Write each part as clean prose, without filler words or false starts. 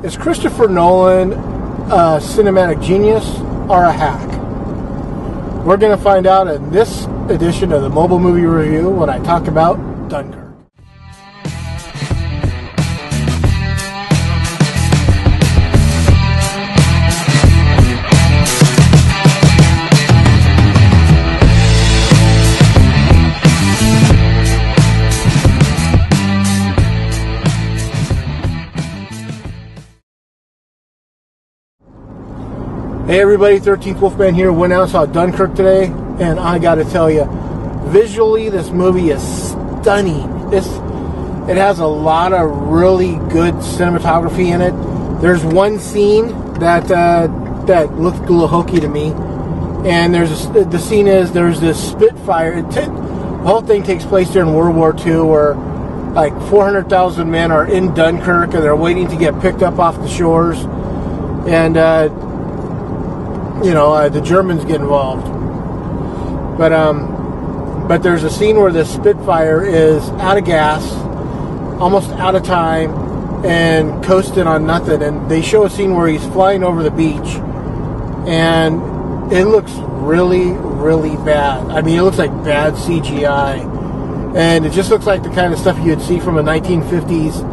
Is Christopher Nolan a cinematic genius or a hack? We're going to find out in this edition of the Mobile Movie Review when I talk about Dunkirk. Hey everybody, 13th Wolfman here. Went out and saw Dunkirk today, and I gotta tell you, visually this movie is stunning. It has a lot of really good cinematography in it. There's one scene that looked a little hokey to me, and there's this Spitfire. The whole thing takes place during World War II, where like 400,000 men are in Dunkirk and they're waiting to get picked up off the shores, and the Germans get involved. But there's a scene where the Spitfire is out of gas, almost out of time, and coasting on nothing. And they show a scene where he's flying over the beach, and it looks really, really bad. I mean, it looks like bad CGI. And it just looks like the kind of stuff you'd see from a 1950s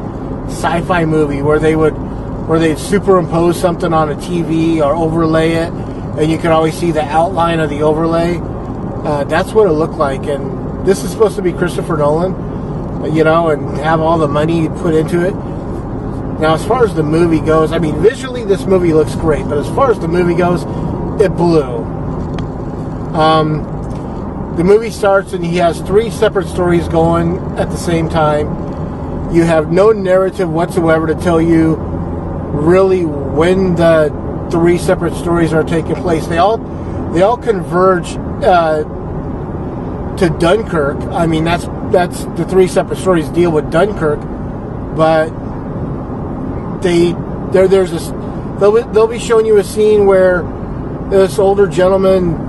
sci-fi movie where they'd superimpose something on a TV or overlay it, and you could always see the outline of the overlay. That's what it looked like. And this is supposed to be Christopher Nolan, and have all the money put into it. Now, as far as the movie goes, I mean, visually this movie looks great, but as far as the movie goes, it blew. The movie starts and he has three separate stories going at the same time. You have no narrative whatsoever to tell you really when the three separate stories are taking place. They all converge to Dunkirk. I mean, that's the three separate stories deal with Dunkirk, but they'll be showing you a scene where this older gentleman,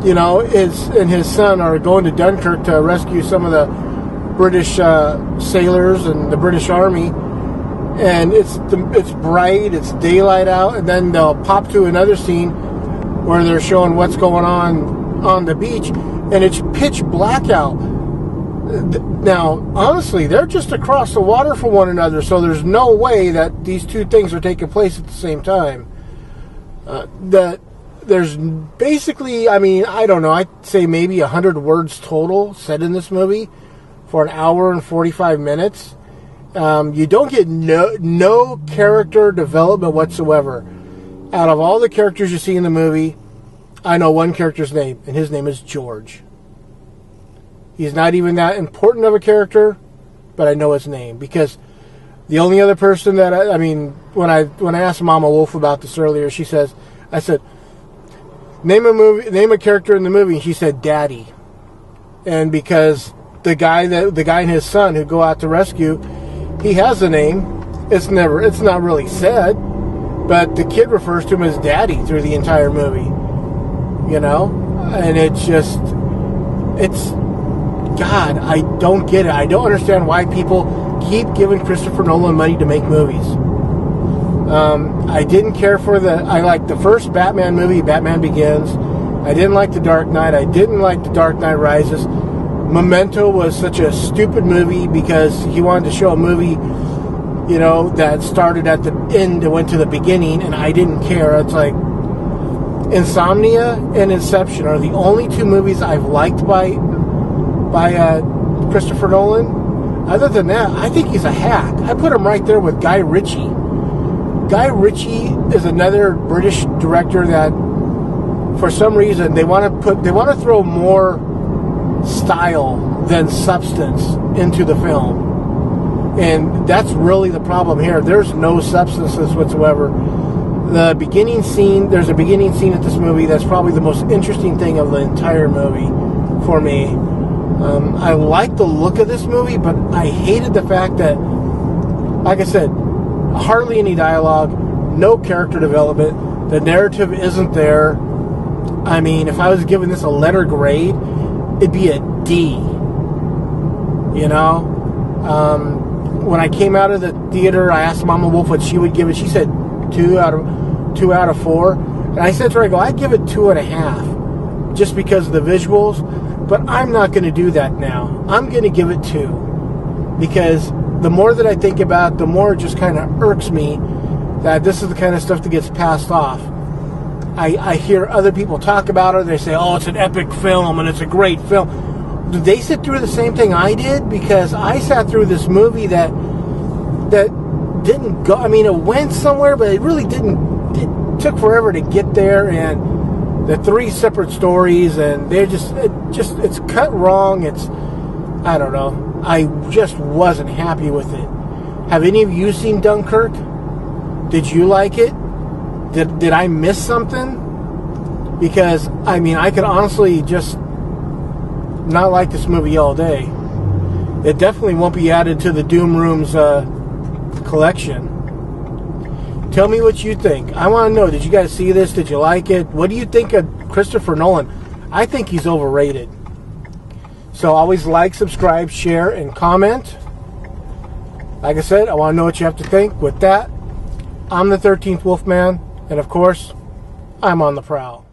and his son are going to Dunkirk to rescue some of the British sailors and the British Army. And it's bright, it's daylight out, and then they'll pop to another scene where they're showing what's going on the beach, and it's pitch black out. Now, honestly, they're just across the water from one another, so there's no way that these two things are taking place at the same time. There's basically, I mean, I don't know, I'd say maybe 100 words total said in this movie for an hour and 45 minutes. You don't get no character development whatsoever. Out of all the characters you see in the movie, I know one character's name, and his name is George. He's not even that important of a character, but I know his name, because the only other person that when I asked Mama Wolf about this earlier, I said, name a character in the movie, and she said Daddy. And because the guy and his son who go out to rescue, he has a name. It's not really said, but the kid refers to him as Daddy through the entire movie. And God, I don't get it. I don't understand why people keep giving Christopher Nolan money to make movies. I didn't care I liked the first Batman movie, Batman Begins. I didn't like The Dark Knight. I didn't like The Dark Knight Rises. Memento was such a stupid movie because he wanted to show a movie, that started at the end and went to the beginning, and I didn't care. It's like Insomnia and Inception are the only two movies I've liked by Christopher Nolan. Other than that, I think he's a hack. I put him right there with Guy Ritchie. Guy Ritchie is another British director that, for some reason, they want to throw more style than substance into the film, and that's really the problem here. There's no substance whatsoever. There's a beginning scene at this movie that's probably the most interesting thing of the entire movie for me. I like the look of this movie, but I hated the fact that, like I said, hardly any dialogue, no character development, the narrative isn't there. I mean, if I was giving this a letter grade, it'd be a D. when I came out of the theater, I asked Mama Wolf what she would give it. She said 2 out of 4. And I said to her, I go, I'd give it 2.5, just because of the visuals. But I'm not going to do that now. I'm going to give it 2, because the more that I think about it, the more it just kind of irks me that this is the kind of stuff that gets passed off. I hear other people talk about it. They say, oh, it's an epic film and it's a great film. Did they sit through the same thing I did? Because I sat through this movie that didn't go. I mean, it went somewhere, but it really didn't. It took forever to get there, and the 3 separate stories, and they're it's cut wrong. I don't know. I just wasn't happy with it. Have any of you seen Dunkirk? Did you like it? Did I miss something? Because, I mean, I could honestly just not like this movie all day. It definitely won't be added to the Doom Room's collection. Tell me what you think. I want to know, did you guys see this? Did you like it? What do you think of Christopher Nolan? I think he's overrated. So always like, subscribe, share, and comment. Like I said, I want to know what you have to think. With that, I'm the 13th Wolfman. And of course, I'm on the prowl.